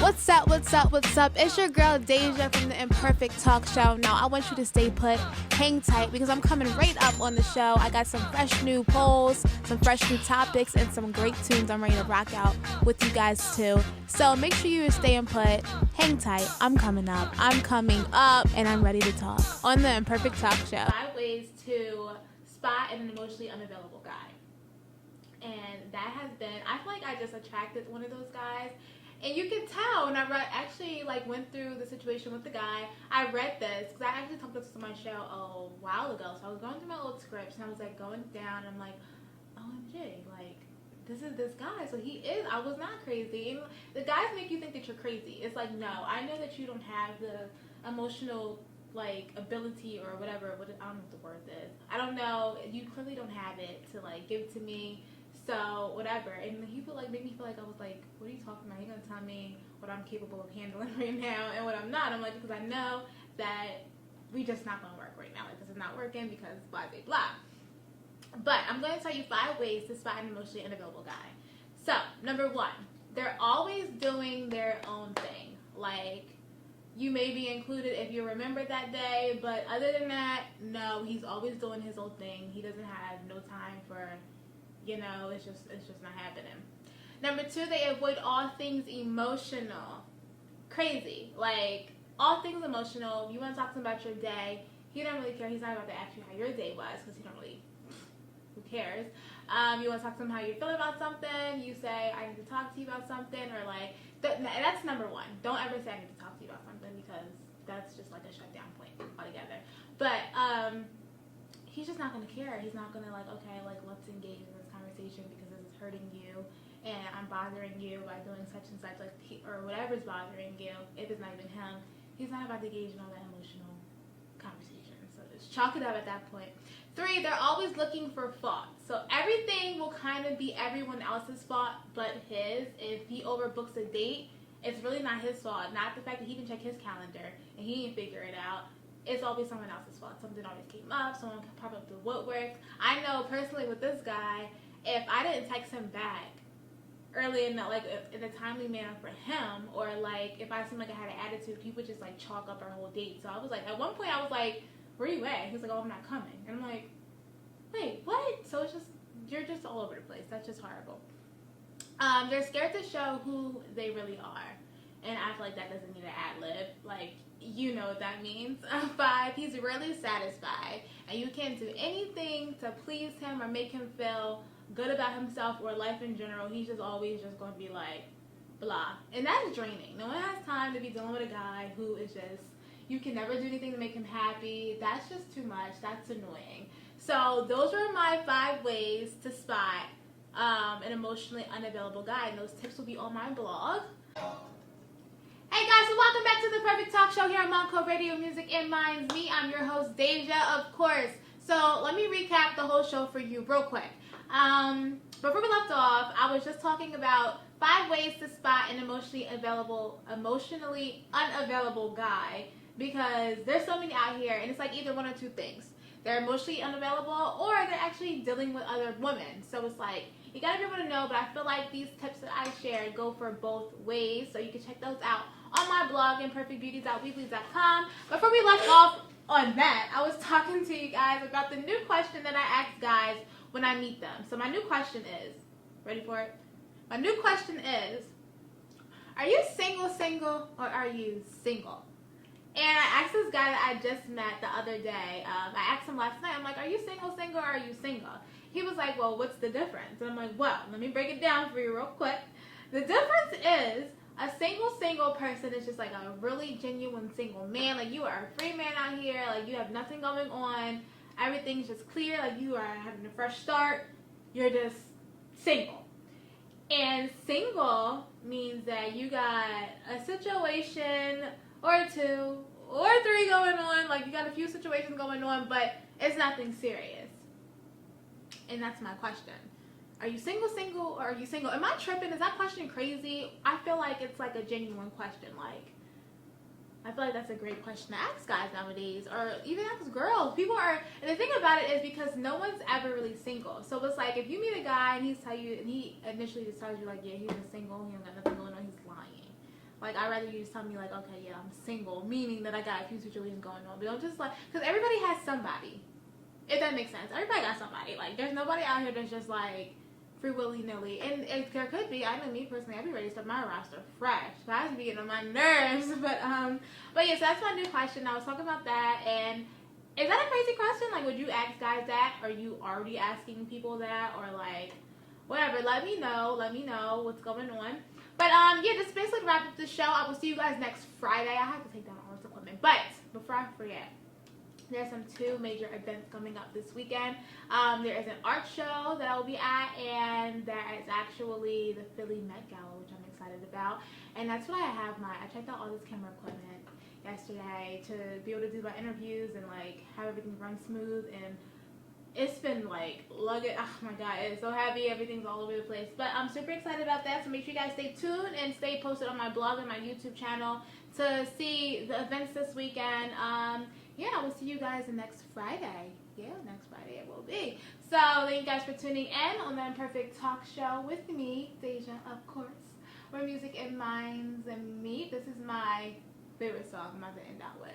What's up, what's up, what's up? It's your girl Deja from the Imperfect Talkshow. Now, I want you to stay put, hang tight, because I'm coming right up on the show. I got some fresh new polls, some fresh new topics, and some great tunes I'm ready to rock out with you guys too. So make sure you're staying put, hang tight. I'm coming up, and I'm ready to talk on the Imperfect Talkshow. 5 ways to spot an emotionally unavailable guy. And that has been, I feel like I just attracted one of those guys. And you can tell when I went through the situation with the guy. I read this because I actually talked about this on my show a while ago. So I was going through my old scripts and I was like going down and I'm like, OMG, like this is this guy. So he is, I was not crazy. And the guys make you think that you're crazy. It's like, no, I know that you don't have the emotional like ability or whatever. I don't know what the word is. I don't know. You clearly don't have it to like give to me. So whatever, and he made me feel like I was like, what are you talking about? You're gonna tell me what I'm capable of handling right now and what I'm not. I'm like, because I know that we just not gonna work right now. Like this is not working because blah blah blah. But I'm gonna tell you 5 ways to spot an emotionally unavailable guy. So number 1, they're always doing their own thing. Like you may be included if you remember that day, but other than that, no, he's always doing his own thing. He doesn't have no time for. It's just not happening. Number 2, they avoid all things emotional. Crazy. Like, all things emotional. You want to talk to him about your day. He don't really care. He's not about to ask you how your day was because he don't really, who cares? You want to talk to him how you're feeling about something. You say, I need to talk to you about something. Or like, that's number 1. Don't ever say I need to talk to you about something because that's just like a shutdown point altogether. But, he's just not going to care. He's not going to like, okay, like let's engage in this conversation because this is hurting you and I'm bothering you by doing such and such, like or whatever's bothering you. If it's not even him, he's not about to engage in all that emotional conversation. So just chalk it up at that point. 3, they're always looking for fault. So everything will kind of be everyone else's fault but his. If he overbooks a date, it's really not his fault. Not the fact that he didn't check his calendar and he didn't figure it out. It's always someone else's fault. Something always came up. Someone could pop up the woodwork. I know personally with this guy, if I didn't text him back early in a timely manner for him, or like if I seemed like I had an attitude, he would just like chalk up our whole date. So I was like, at one point I was like, where you at? He was like, oh, I'm not coming. And I'm like, wait, what? So it's just, you're just all over the place. That's just horrible. They're scared to show who they really are. And I feel like that doesn't need an ad-lib. Like, you know what that means. 5, he's really satisfied. And you can't do anything to please him or make him feel good about himself or life in general. He's just always just going to be like, blah. And that's draining. No one has time to be dealing with a guy who is just, you can never do anything to make him happy. That's just too much. That's annoying. So those are my 5 ways to spot an emotionally unavailable guy. And those tips will be on my blog. Hey guys, so welcome back to the Perfect Talk Show here on Monco Radio Music and Minds. Me, I'm your host, Deja, of course. So let me recap the whole show for you real quick. Before we left off, I was just talking about 5 ways to spot an emotionally unavailable guy, because there's so many out here, and it's like either one or 2 things. They're emotionally unavailable, or they're actually dealing with other women. So it's like, you gotta be able to know, but I feel like these tips that I shared go for both ways, so you can check those out on my blog, imperfectbeauty.weebly.com. Before we left off on that, I was talking to you guys about the new question that I ask guys when I meet them. So my new question is, ready for it? My new question is, are you single, or are you single? And I asked this guy that I just met the other day, I asked him last night, I'm like, are you single, or are you single? He was like, well, what's the difference? And I'm like, well, let me break it down for you real quick. The difference is a single person is just like a really genuine single man. Like, you are a free man out here. Like, you have nothing going on. Everything's just clear. Like, you are having a fresh start. You're just single. And single means that you got a situation or 2 or 3 going on. Like, you got a few situations going on, but it's nothing serious. And that's my question. Are you single, or are you single? Am I tripping? Is that question crazy? I feel like it's like a genuine question. Like, I feel like that's a great question to ask guys nowadays, or even ask girls. People are, and the thing about it is because no one's ever really single. So it's like, if you meet a guy and he initially just tells you like, yeah, he's single, he don't got nothing going on, he's lying. Like, I'd rather you just tell me, like, okay, yeah, I'm single, meaning that I got a few situations going on. But don't just, like, because everybody has somebody. If that makes sense. Everybody got somebody. Like, there's nobody out here that's just, like, free willy-nilly. And there could be. I know me personally, I'd be ready to start my roster fresh. So I was be getting on my nerves. But yeah, so that's my new question. I was talking about that, and is that a crazy question? Like, would you ask guys that? Are you already asking people that? Or, like, whatever. Let me know. Let me know what's going on. But, yeah, just basically wrap up the show. I will see you guys next Friday. I have to take down all this equipment. But, before I forget, there's some 2 major events coming up this weekend. There is an art show that I will be at, and there is actually the Philly Met Gala, which I'm excited about. And that's what I checked out all this camera equipment yesterday to be able to do my interviews and, like, have everything run smooth. And it's been, like, luggage. Oh my god, it's so heavy. Everything's all over the place. But I'm super excited about that. So make sure you guys stay tuned and stay posted on my blog and my YouTube channel to see the events this weekend. Yeah, I will see you guys next Friday. Yeah, next Friday it will be. So thank you guys for tuning in on the Imperfect Talk Show with me, Deja, of course, where music and minds and meet. This is my favorite song I'm about to end out with.